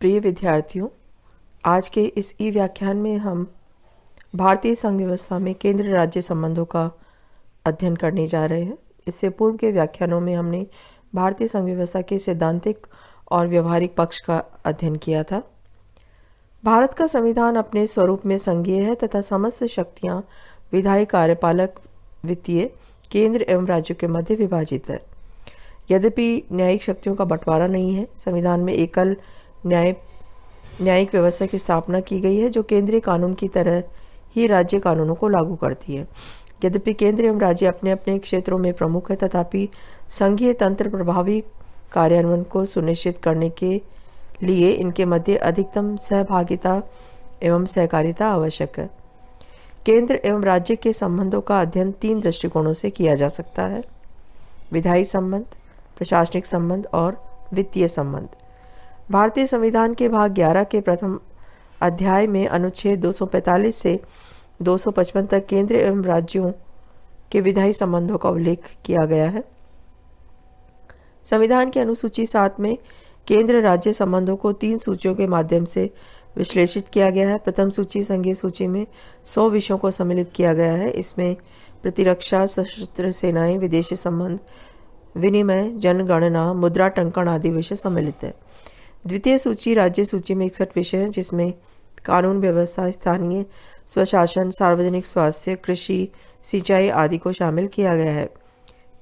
प्रिय विद्यार्थियों, आज के इस ई व्याख्यान में हम भारतीय संघ व्यवस्था में केंद्र राज्य संबंधों का अध्ययन करने जा रहे हैं। इससे पूर्व के व्याख्यानों में हमने भारतीय संघ व्यवस्था के सैद्धांतिक और व्यवहारिक पक्ष का अध्ययन किया था। भारत का संविधान अपने स्वरूप में संघीय है तथा समस्त शक्तियां विधायी, कार्यपालक, वित्तीय, केंद्र एवं राज्यों के मध्य विभाजित है। यद्यपि न्यायिक शक्तियों का बंटवारा नहीं है, संविधान में एकल न्यायिक व्यवस्था की स्थापना की गई है जो केंद्रीय कानून की तरह ही राज्य कानूनों को लागू करती है। यद्यपि केंद्र एवं राज्य अपने अपने क्षेत्रों में प्रमुख है, तथापि संघीय तंत्र प्रभावी कार्यान्वयन को सुनिश्चित करने के लिए इनके मध्य अधिकतम सहभागिता एवं सहकारिता आवश्यक है। केंद्र एवं राज्य के संबंधों का अध्ययन 3 दृष्टिकोणों से किया जा सकता है: विधायी संबंध, प्रशासनिक संबंध और वित्तीय संबंध। भारतीय संविधान के भाग 11 के प्रथम अध्याय में अनुच्छेद 245 से 255 तक केंद्र एवं राज्यों के विधायी संबंधों का उल्लेख किया गया है। संविधान की अनुसूची 7 में केंद्र राज्य संबंधों को 3 सूचियों के माध्यम से विश्लेषित किया गया है। प्रथम सूची संघीय सूची में 100 विषयों को सम्मिलित किया गया है। इसमें प्रतिरक्षा, सशस्त्र सेनाएं, विदेशी संबंध, विनिमय, जनगणना, मुद्रा टंकन आदि विषय सम्मिलित है। द्वितीय सूची राज्य सूची में 61 विषय हैं, जिसमें कानून व्यवस्था, स्थानीय स्वशासन, सार्वजनिक स्वास्थ्य, कृषि, सिंचाई आदि को शामिल किया गया है।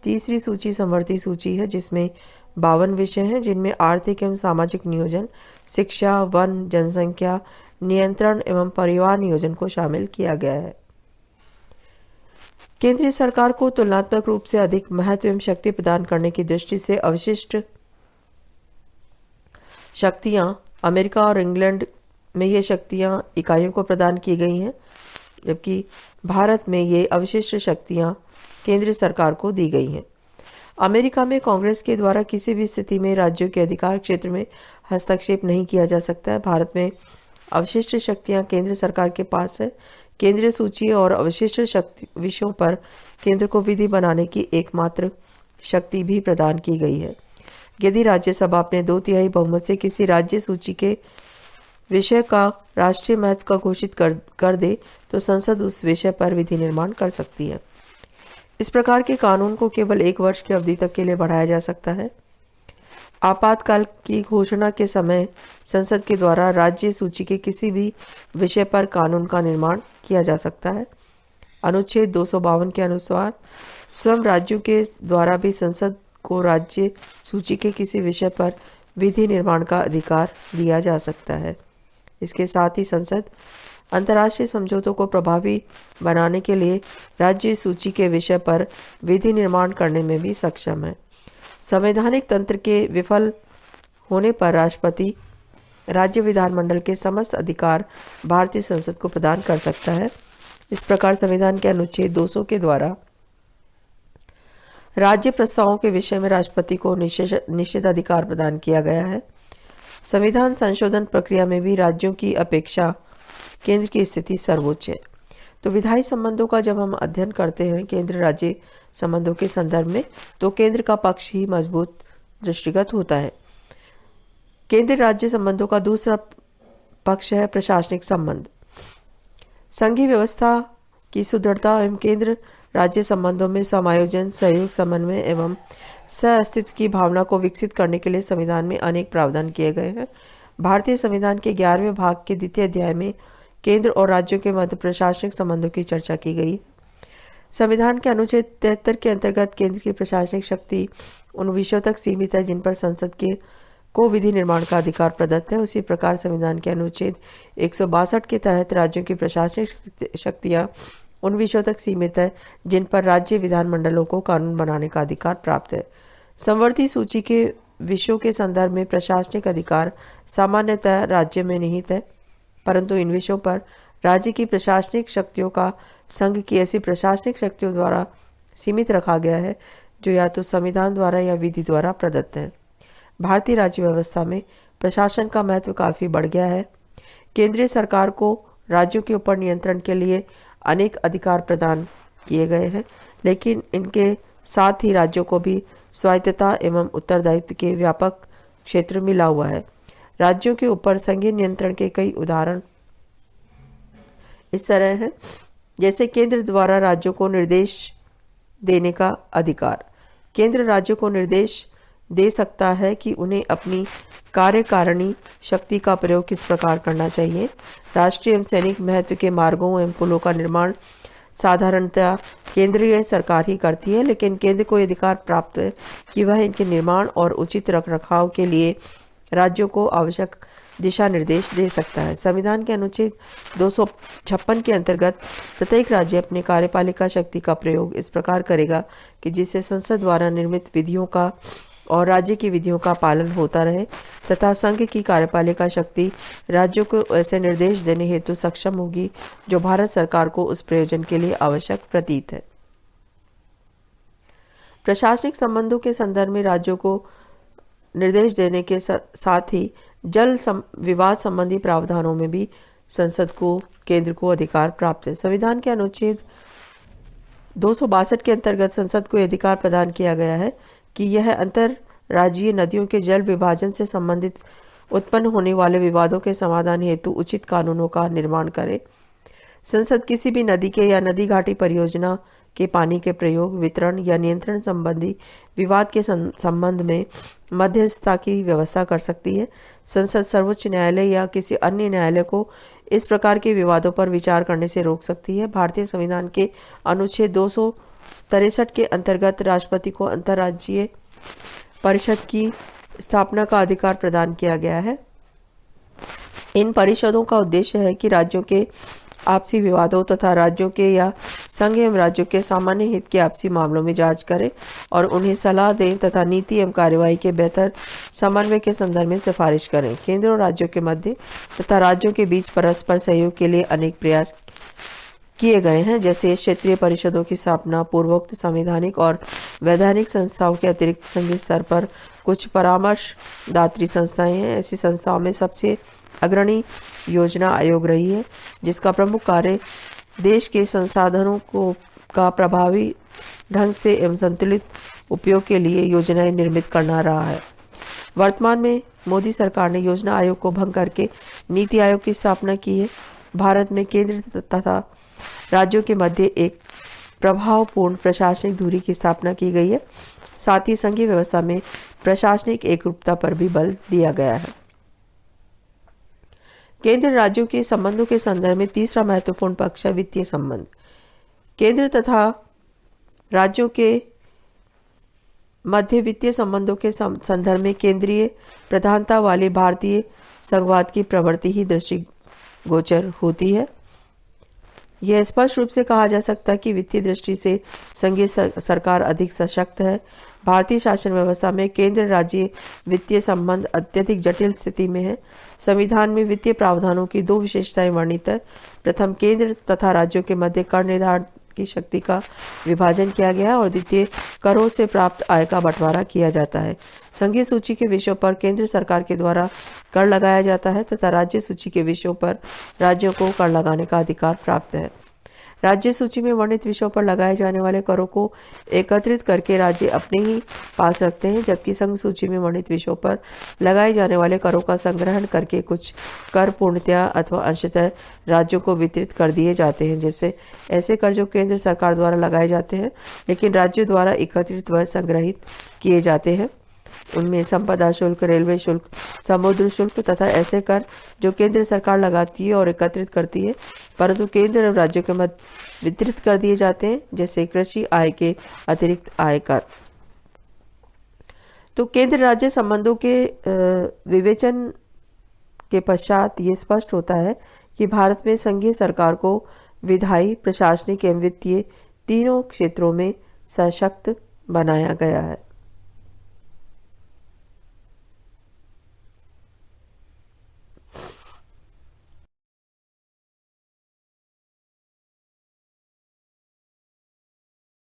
तीसरी सूची समवर्ती सूची है, जिसमें 52 विषय हैं, जिनमें आर्थिक एवं सामाजिक नियोजन, शिक्षा, वन, जनसंख्या नियंत्रण एवं परिवार नियोजन को शामिल किया गया है। केंद्रीय सरकार को तुलनात्मक रूप से अधिक महत्व एवं शक्ति प्रदान करने की दृष्टि से अवशिष्ट शक्तियां अमेरिका और इंग्लैंड में ये शक्तियां इकाइयों को प्रदान की गई हैं, जबकि भारत में ये अवशिष्ट शक्तियां केंद्रीय सरकार को दी गई हैं। अमेरिका में कांग्रेस के द्वारा किसी भी स्थिति में राज्यों के अधिकार क्षेत्र में हस्तक्षेप नहीं किया जा सकता है। भारत में अवशिष्ट शक्तियां केंद्र सरकार के पास है। केंद्रीय सूची और अवशिष्ट शक्ति विषयों पर केंद्र को विधि बनाने की एकमात्र शक्ति भी प्रदान की गई है। यदि राज्यसभा अपने 2/3 बहुमत से किसी राज्य सूची के विषय का राष्ट्रीय महत्व का घोषित कर दे तो संसद उस विषय पर विधि निर्माण कर सकती है। इस प्रकार के कानून को केवल 1 वर्ष की अवधि तक के लिए बढ़ाया जा सकता है। आपातकाल की घोषणा के समय संसद के द्वारा राज्य सूची के किसी भी विषय पर कानून का निर्माण किया जा सकता है। अनुच्छेद 252 के अनुसार स्वयं राज्यों के द्वारा भी संसद को राज्य सूची के किसी विषय पर विधि निर्माण का अधिकार दिया जा सकता है। इसके साथ ही संसद अंतर्राष्ट्रीय समझौतों को प्रभावी बनाने के लिए राज्य सूची के विषय पर विधि निर्माण करने में भी सक्षम है। संवैधानिक तंत्र के विफल होने पर राष्ट्रपति राज्य विधानमंडल के समस्त अधिकार भारतीय संसद को प्रदान कर सकता है। इस प्रकार संविधान के अनुच्छेद 200 के द्वारा राज्य प्रस्तावों के विषय में राष्ट्रपति को निश्चित अधिकार प्रदान किया गया है। संविधान संशोधन प्रक्रिया में भी राज्यों की अपेक्षा केंद्र की स्थिति सर्वोच्च है। तो विधायी संबंधों का जब हम अध्ययन करते हैं केंद्र राज्य संबंधों के संदर्भ में, तो केंद्र का पक्ष ही मजबूत दृष्टिगत होता है। केंद्र राज्य संबंधों का दूसरा पक्ष है प्रशासनिक संबंध। संघीय व्यवस्था की सुदृढ़ता एवं केंद्र राज्य संबंधों में समायोजन, सहयोग, समन्वय एवं सह अस्तित्व की भावना को विकसित करने के लिए संविधान में अनेक प्रावधान किए गए हैं। भारतीय संविधान के 11वें भाग के 2 अध्याय में केंद्र और राज्यों के मध्य प्रशासनिक संबंधों की चर्चा की गई। संविधान के अनुच्छेद 73 के अंतर्गत केंद्र की प्रशासनिक शक्ति उन विषयों तक सीमित है जिन पर संसद के को विधि निर्माण का अधिकार प्रदत्त है। उसी प्रकार संविधान के अनुच्छेद 162 के तहत राज्यों की प्रशासनिक शक्तियां उन विषयों तक सीमित है जिन पर राज्य विधानमंडलों को कानून बनाने का अधिकार प्राप्त है। समवर्ती सूची के विषयों के संदर्भ में प्रशासनिक अधिकार सामान्यतः राज्य में निहित है, परंतु इन विषयों पर राज्य की प्रशासनिक शक्तियों का संघ की ऐसी प्रशासनिक शक्तियों द्वारा सीमित रखा गया है जो या तो संविधान द्वारा या विधि द्वारा प्रदत्त है। भारतीय राज्य व्यवस्था में प्रशासन का महत्व काफी बढ़ गया है। केंद्रीय सरकार को राज्यों के ऊपर नियंत्रण के लिए अनेक अधिकार प्रदान किए गए हैं, लेकिन इनके साथ ही राज्यों को भी स्वायत्तता एवं उत्तरदायित्व के व्यापक क्षेत्र मिला हुआ है। राज्यों के ऊपर संघीय नियंत्रण के कई उदाहरण इस तरह हैं, जैसे केंद्र द्वारा राज्यों को निर्देश देने का अधिकार। केंद्र राज्यों को निर्देश दे सकता है कि उन्हें अपनी कार्यकारिणी शक्ति का प्रयोग किस प्रकार करना चाहिए। राष्ट्रीय एवं सैनिक महत्व के मार्गों एवं पुलों का निर्माण साधारणतः केंद्रीय सरकार ही करती है, लेकिन केंद्र को अधिकार प्राप्त है कि वह इनके निर्माण और उचित रखरखाव के लिए राज्यों को आवश्यक दिशा निर्देश दे सकता है। संविधान के अनुच्छेद 256 के अंतर्गत प्रत्येक राज्य अपने कार्यपालिका शक्ति का प्रयोग इस प्रकार करेगा कि जिससे संसद द्वारा निर्मित विधियों का और राज्य की विधियों का पालन होता रहे तथा संघ की कार्यपालिका शक्ति राज्यों को ऐसे निर्देश देने हेतु सक्षम होगी जो भारत सरकार को उस प्रयोजन के लिए आवश्यक प्रतीत है। प्रशासनिक संबंधों के संदर्भ में राज्यों को निर्देश देने के साथ ही जल विवाद संबंधी प्रावधानों में भी संसद को केंद्र को अधिकार प्राप्त है। संविधान के अनुच्छेद 262 के अंतर्गत संसद को अधिकार प्रदान किया गया है कि यह अंतरराज्यीय नदियों के जल विभाजन से संबंधित उत्पन्न होने वाले विवादों के समाधान हेतु उचित कानूनों का निर्माण करे। संसद किसी भी नदी के या नदी घाटी परियोजना के पानी के प्रयोग, वितरण या नियंत्रण संबंधी विवाद के संबंध में मध्यस्थता की व्यवस्था कर सकती है। संसद सर्वोच्च न्यायालय या किसी अन्य न्यायालय को इस प्रकार के विवादों पर विचार करने से रोक सकती है। भारतीय संविधान के अनुच्छेद 263 के अंतर्गत राष्ट्रपति को अंतर्राज्यीय परिषद की स्थापना का अधिकार प्रदान किया गया है। इन परिषदों का उद्देश्य है कि राज्यों के आपसी विवादों तथा राज्यों के या संघ एवं राज्यों के सामान्य हित के आपसी मामलों में जांच करें और उन्हें सलाह दें तथा नीति एवं कार्यवाही के बेहतर समन्वय के संदर्भ में सिफारिश करें। केंद्र और राज्यों के मध्य तथा राज्यों के बीच परस्पर सहयोग के लिए अनेक प्रयास किए गए हैं, जैसे क्षेत्रीय परिषदों की स्थापना, पूर्वोक्त संवैधानिक और वैधानिक संस्थाओं के अतिरिक्त संघीय स्तर पर कुछ परामर्शदात्री संस्थाएं हैं। ऐसी संस्थाओं में सबसे अग्रणी योजना आयोग रही है, जिसका प्रमुख कार्य देश के संसाधनों का प्रभावी ढंग से एवं संतुलित उपयोग के लिए योजनाएं निर्मित करना रहा है। वर्तमान में मोदी सरकार ने योजना आयोग को भंग करके नीति आयोग की स्थापना की है। भारत में केंद्र तथा राज्यों के मध्य एक प्रभावपूर्ण प्रशासनिक दूरी की स्थापना की गई है। साथ ही संघीय व्यवस्था में प्रशासनिक एकरूपता पर भी बल दिया गया है। केंद्र राज्यों के संबंधों के संदर्भ में तीसरा महत्वपूर्ण पक्ष है वित्तीय संबंध। केंद्र तथा राज्यों के मध्य वित्तीय संबंधों के संदर्भ में केंद्रीय प्रधानता वाले भारतीय संघवाद की प्रवृत्ति ही दृष्टिगोचर होती है। यह स्पष्ट रूप से कहा जा सकता है कि वित्तीय दृष्टि से संघीय सरकार अधिक सशक्त है। भारतीय शासन व्यवस्था में केंद्र राज्य वित्तीय संबंध अत्यधिक जटिल स्थिति में है। संविधान में वित्तीय प्रावधानों की दो विशेषताएं वर्णित है। प्रथम, केंद्र तथा राज्यों के मध्य कर निर्धारण की शक्ति का विभाजन किया गया है और द्वितीय, करों से प्राप्त आय का बंटवारा किया जाता है। संघीय सूची के विषयों पर केंद्र सरकार के द्वारा कर लगाया जाता है तथा राज्य सूची के विषयों पर राज्यों को कर लगाने का अधिकार प्राप्त है। राज्य सूची में वर्णित विषयों पर लगाए जाने वाले करों को एकत्रित करके राज्य अपने ही पास रखते हैं, जबकि संघ सूची में वर्णित विषयों पर लगाए जाने वाले करों का संग्रहण करके कुछ कर पूर्णतया अथवा अंशतः राज्यों को वितरित कर दिए जाते हैं। जैसे ऐसे कर जो केंद्र सरकार द्वारा लगाए जाते हैं लेकिन राज्यों द्वारा एकत्रित व संग्रहित किए जाते हैं, उनमें संपदा शुल्क, रेलवे शुल्क, समुद्र शुल्क तथा ऐसे कर जो केंद्र सरकार लगाती है और एकत्रित करती है परंतु केंद्र और राज्यों के मध्य वितरित कर दिए जाते हैं, जैसे कृषि आय के अतिरिक्त आय कर। तो केंद्र राज्य संबंधों के विवेचन के पश्चात ये स्पष्ट होता है कि भारत में संघीय सरकार को विधायी, प्रशासनिक एवं वित्तीय तीनों क्षेत्रों में सशक्त बनाया गया है।